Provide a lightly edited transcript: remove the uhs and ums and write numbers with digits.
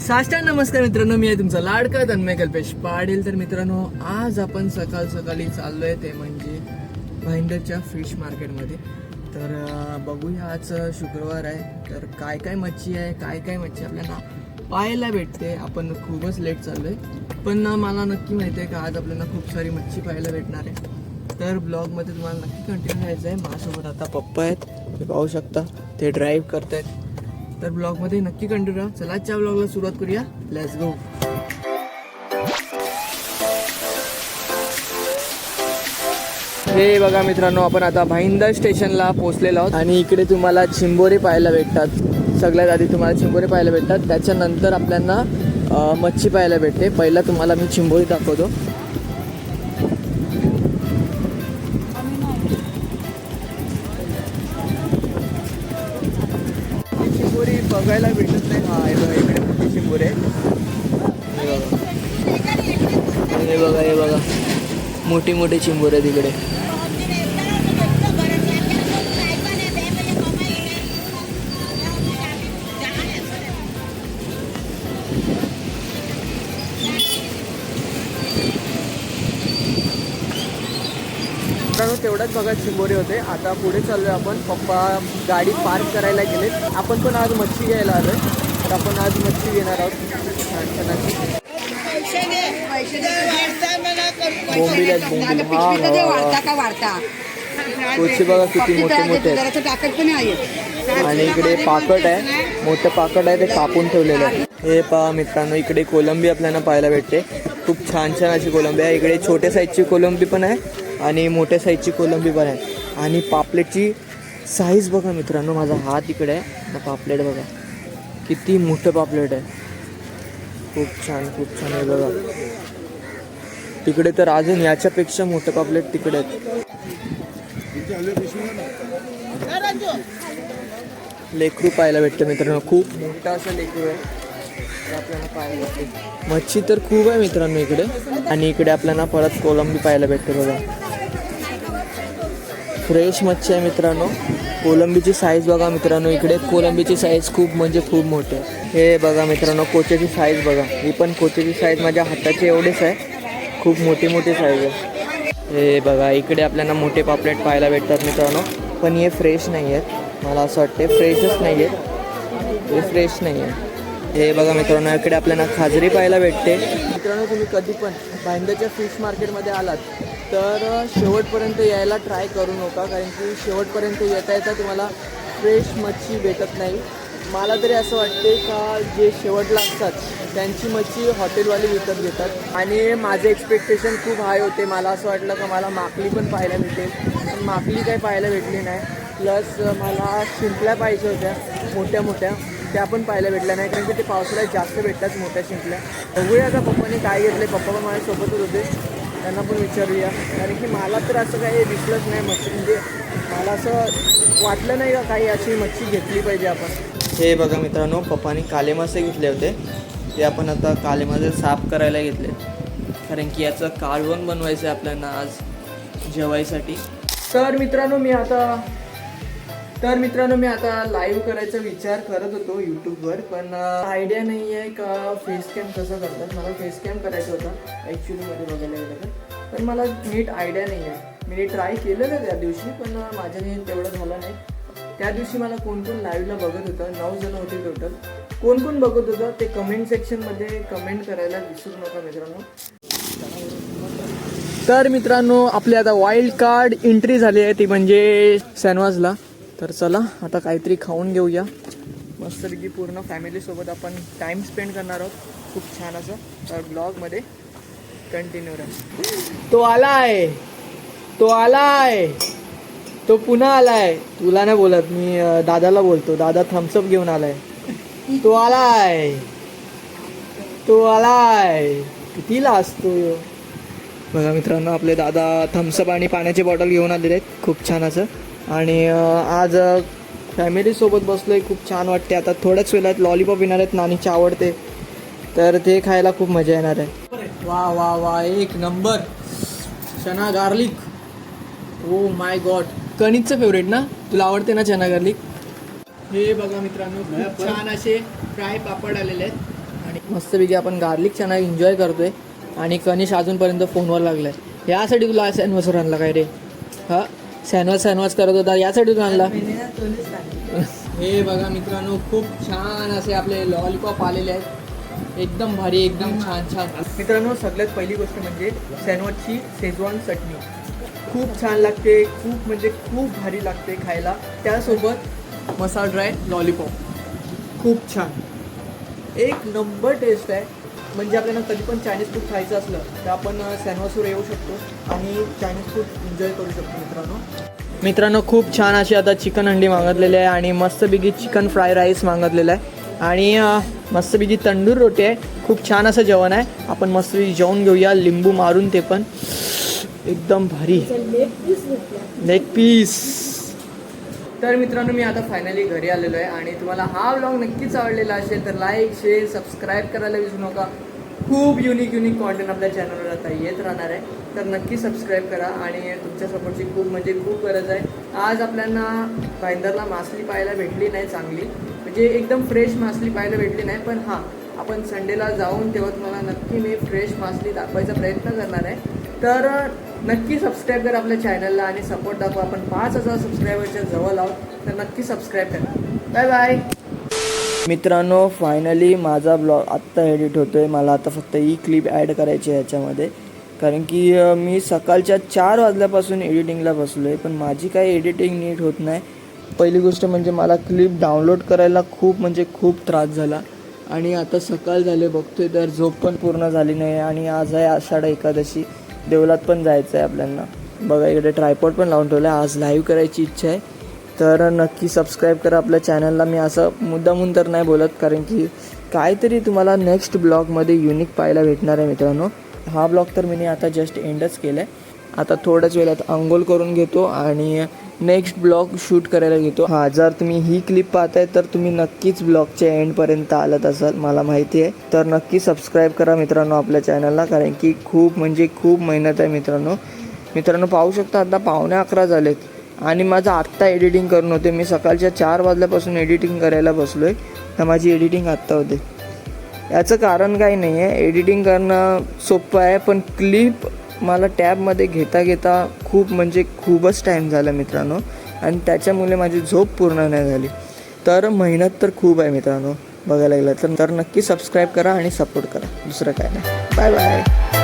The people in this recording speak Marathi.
साष्टांग नमस्कार मित्रांनो, मी आहे तुमचा लाडका तन्मय कल्पेश पाटील. तर मित्रांनो, आज आपण सकाळी चाललोय ते म्हणजे भाईंदरच्या फिश मार्केटमध्ये. तर बघूया, आज शुक्रवार आहे तर काय काय मच्छी आहे, काय मच्छी आपल्याला पाहायला भेटते. आपण खूपच लेट चाललोय, पण मला नक्की माहिती आहे का आज आपल्याला खूप सारी मच्छी पाहायला भेटणार आहे. तर ब्लॉगमध्ये तुम्हाला नक्की कंटिन्यू राहायचं आहे. माझ्यासोबत आता पप्पा आहेत, ते पाहू शकता, ते ड्राईव्ह करतायत. तर ब्लॉगमध्ये नक्की कंटिन्यू राहा. चला आजच्या ब्लॉगला सुरुवात करूया. Let's go. हे बघा मित्रांनो, आपण आता भाईंदर स्टेशनला पोहोचलेलो आहोत आणि इकडे तुम्हाला चिंबोरे पाहायला भेटतात. सगळ्यात आधी तुम्हाला चिंबोरे पाहायला भेटतात, त्याच्यानंतर आपल्याला मच्छी पाहायला भेटते. पहिला तुम्हाला मी चिंबोरी दाखवतो. चिंबोरी बघायला भेटत नाही. हा हे बघा, इकडे मोठी चिंबोरी आहे. हे बघा मोठी मोठी चिंबोरी आहे तिकडे. तेवढ्याच बघा चिंबोरी होते. आता पुढे चाललोय आपण. पप्पा गाडी पार्क करायला गेलेत. आपण पण आज मच्छी घ्यायला आलोय, तर आपण आज मच्छी घेणार आहोत. बोंबील आहेत, बोंबील. कोची बघा किती मोठे मोठे आहेत. आणि इकडे पाकट आहे, मोठं पाकट आहे, ते कापून ठेवलेलं आहे. हे पहा मित्रांनो, इकडे कोलंबी आपल्याला पाहायला भेटते. खूप छान छान अशी कोलंबी आहे. इकडे छोट्या साईजची कोलंबी पण आहे आणि मोठ्या साईजची कोलंबी पण आहे. आणि पापलेटची साईज बघा मित्रांनो, माझा हात इकडे आहे. पापलेट बघा किती मोठं पापलेट आहे. खूप छान आहे बघा. तिकडे तर अजून याच्यापेक्षा मोठं पापलेट तिकडे आहेत. लेकरू पाहायला भेटतं मित्रांनो, खूप मोठा असं लेकरू आहे आपल्याला पाहायला भेटते. मच्छी तर खूप आहे मित्रांनो इकडे. आणि इकडे आपल्याला परत कोलंबी पाहायला भेटते बघा. फ्रेश मच्छी आहे मित्रांनो. कोलंबीची साईज बघा मित्रांनो, इकडे कोलंबीची साईज खूप म्हणजे खूप मोठी आहे. हे बघा मित्रांनो, कोचेची साईज बघा. ही पण कोचेची साईज माझ्या हाताची एवढीच आहे. खूप मोठी साईज आहे. हे बघा, इकडे आपल्याला मोठे पापलेट पाहायला भेटतात मित्रांनो, पण हे फ्रेश नाही आहेत. मला असं वाटते फ्रेशच नाही आहेत, हे फ्रेश नाही आहे. हे बघा मित्रांनो, इकडे आपल्याला खाजरी पाहायला भेटते. मित्रांनो, तुम्ही कधी पण भाईंदरच्या फिश मार्केटमध्ये आलात तर शेवटपर्यंत यायला ट्राय करू नका, कारण की शेवटपर्यंत येता तुम्हाला फ्रेश मच्छी भेटत नाही. मला तरी असं वाटते का जे शेवटला असतात त्यांची मच्छी हॉटेलवाले विकत घेतात. आणि माझे एक्सपेक्टेशन खूप हाय होते. मला असं वाटलं का मला माकली पण पाहायला भेटेल, पण माकली काही पाहायला भेटली नाही. प्लस मला शिंपल्या पाहिजे होत्या मोठ्या, त्या पण पाहायला भेटल्या नाही, कारण की ते पावसाळ्यात जास्त भेटतात मोठ्या शिंपल्या. बघूया आता पप्पाने काय घेतले. पप्पा पण माझ्यासोबतच होते, त्यांना पण विचारूया. कारण की मला तर असं काही दिसलंच नाही मच्छी, म्हणजे मला असं वाटलं नाही का काही अशी मच्छी घेतली पाहिजे आपण. हे बघा मित्रांनो, पप्पाने काले मासे घेतले होते, ते आपण आता काले मासे साफ करायला घेतले, कारण की याचं कालवण बनवायचं आहे आपल्याला आज जेवायसाठी. तर मित्रांनो मी आता लाईव्ह करायचा विचार करत होतो यूट्यूबवर, पण आयडिया नाही आहे का फेस कॅम कसं करतात. मला फेस कॅम करायचा होता ॲक्च्युलीमध्ये बघायला गेलं तर, पण मला नीट आयडिया नाही आहे. मी ट्राय केलेलं त्या दिवशी, पण माझ्याने तेवढं झालं नाही. त्या दिवशी मला कोण लाईव्हला बघत होतं, 9 जण होते टोटल. कोण बघत होतं ते कमेंट सेक्शनमध्ये कमेंट करायला विसरू नका मित्रांनो. तर मित्रांनो, आपली आता वाईल्ड कार्ड एंट्री झाली आहे, ती म्हणजे सॅनवाजला. तर चला आता काहीतरी खाऊन घेऊया मस्तपैकी. पूर्ण फॅमिलीसोबत आपण टाईम स्पेंड करणार आहोत, खूप छान असं. तर ब्लॉगमध्ये कंटिन्यू राहा. तो आलाय, तो पुन्हा आलाय. तुला नाही बोलत मी, दादाला बोलतो. दादा थम्सअप घेऊन आलाय. तो आलाय कितीला असतो बघा मित्रांनो. आपले दादा थम्सअप आणि पाण्याची बॉटल घेऊन आलेले आहेत, खूप छान असं. आणि आज फॅमिलीसोबत बसलोय, खूप छान वाटते. आता थोड्याच वेळात लॉलीपॉप येणार आहेत, नानीची आवडते, तर ते खायला खूप मजा येणार आहे. वा एक नंबर चना गार्लिक. ओ माय गॉड, कणिकचं फेवरेट ना, तुला आवडते ना चना गार्लिक. हे बघा मित्रांनो, खूप छान असे फ्राय पापड आलेले आहेत मस्तपैकी आपण गार्लिक चना एन्जॉय करतोय आणि कनिश अजूनपर्यंत फोनवर लागला आहे. यासाठी तुला सँडविचवर आणला काय रे? हां सँडविच करत होता यासाठी तुला आणला. हे बघा मित्रांनो खूप छान असे आपले लॉलीपॉप आलेले आहेत, एकदम भारी, एकदम छान. मित्रांनो सगळ्यात पहिली गोष्ट म्हणजे सँडविचची शेजवान चटणी खूप छान लागते, खूप म्हणजे खूप भारी लागते खायला. त्यासोबत मसाला ड्राय लॉलीपॉप खूप छान, एक नंबर टेस्ट आहे. म्हणजे आपल्याला कधी पण चायनीज फूड खायचं असलं तर आपण सँडविचवर येऊ शकतो आणि चायनीज फूड एन्जॉय करू शकतो. मित्रांनो खूप छान अशी आता चिकन हंडी मागितलेली आहे आणि मस्तपैकी चिकन फ्राय राईस मागितलेला आहे आणि मस्तपैकी तंदूर रोटी आहे. खूप छान असं जेवण आहे. आपण मस्तपैकी जेवण घेऊया, लिंबू मारून, ते पण एकदम भारी लेग पीस. तर मित्रांनो मी आता फायनली घरी आलेलो आहे आणि तुम्हाला हा व्लॉग नक्कीच आवडलेला असेल तर लाईक शेअर सबस्क्राईब करायला विसरू नका. खूप युनिक कॉन्टेंट आपल्या चॅनलवर आता येत राहणार आहे, तर नक्की सबस्क्राईब करा आणि तुमच्या सपोर्टची खूप म्हणजे खूप गरज आहे. आज आपल्याला भाईंदरला मासली पाहायला भेटली नाही चांगली, म्हणजे एकदम फ्रेश मासली पाहायला भेटली नाही, पण हां आपण संडेला जाऊन तेव्हा तुम्हाला नक्की मी फ्रेश मासली दाखवायचा प्रयत्न करणार आहे. तर नक्की सबस्क्राईब करा आपल्या चॅनलला आणि सपोर्ट दाखवा. आपण 5,000 सबस्क्रायबरच्या जवळ आहोत, तर नक्की सबस्क्राईब करा. Bye bye. मित्रांनो फायनली माझा ब्लॉग आत्ता एडिट होतो आहे. मला आता फक्त ही क्लिप ॲड करायची आहे ह्याच्यामध्ये, कारण की मी सकाळच्या 4 वाजल्यापासून एडिटिंगला बसलो आहे, पण माझी काही एडिटिंग नीट होत नाही. पहिली गोष्ट म्हणजे मला क्लिप डाउनलोड करायला खूप म्हणजे खूप त्रास झाला आणि आता सकाळ झाले बघतोय तर झोप पण पूर्ण झाली नाही आणि आज आहे आषाढ एकादशी, देवळात पण जायचं आहे आपल्याला. बघा इकडे ट्रायपॉड पण लावून ठेवलं आहे, आज लाईव्ह करायची इच्छा आहे. तर नक्की सबस्क्राईब करा आपल्या चॅनलला. मी असं मुद्दामून तर नाही बोलत, कारण की काहीतरी तुम्हाला नेक्स्ट ब्लॉगमध्ये युनिक पाहायला भेटणार आहे मित्रांनो. हा ब्लॉग तर मी आता जस्ट एंडच केला आहे. आता थोड्याच वेळात अंघोळ करून घेतो आणि नेक्स्ट ब्लॉग शूट करायला घेतो. हां जर तुम्ही ही क्लिप पाहताय तर तुम्ही नक्कीच ब्लॉगच्या एंडपर्यंत आलात असाल मला माहिती आहे. तर नक्की सबस्क्राईब करा मित्रांनो आपल्या चॅनलला, कारण की खूप म्हणजे खूप मेहनत आहे मित्रांनो पाहू शकता आता 11:15 झालेत आणि माझं आत्ता एडिटिंग करून होते. मी सकाळच्या 4 वाजल्यापासून एडिटिंग करायला बसलो आहे, तर माझी एडिटिंग आत्ता होते. याचं कारण काही नाही आहे, एडिटिंग करणं सोपं आहे, पण क्लिप मला टॅबमध्ये घेता खूप म्हणजे खूपच टाईम झाला मित्रांनो आणि त्याच्यामुळे माझी झोप पूर्ण नाही झाली. तर मेहनत तर खूप आहे मित्रांनो बघायला गेलं तर नक्की सबस्क्राईब करा आणि सपोर्ट करा, दुसरं काय नाही. Bye bye.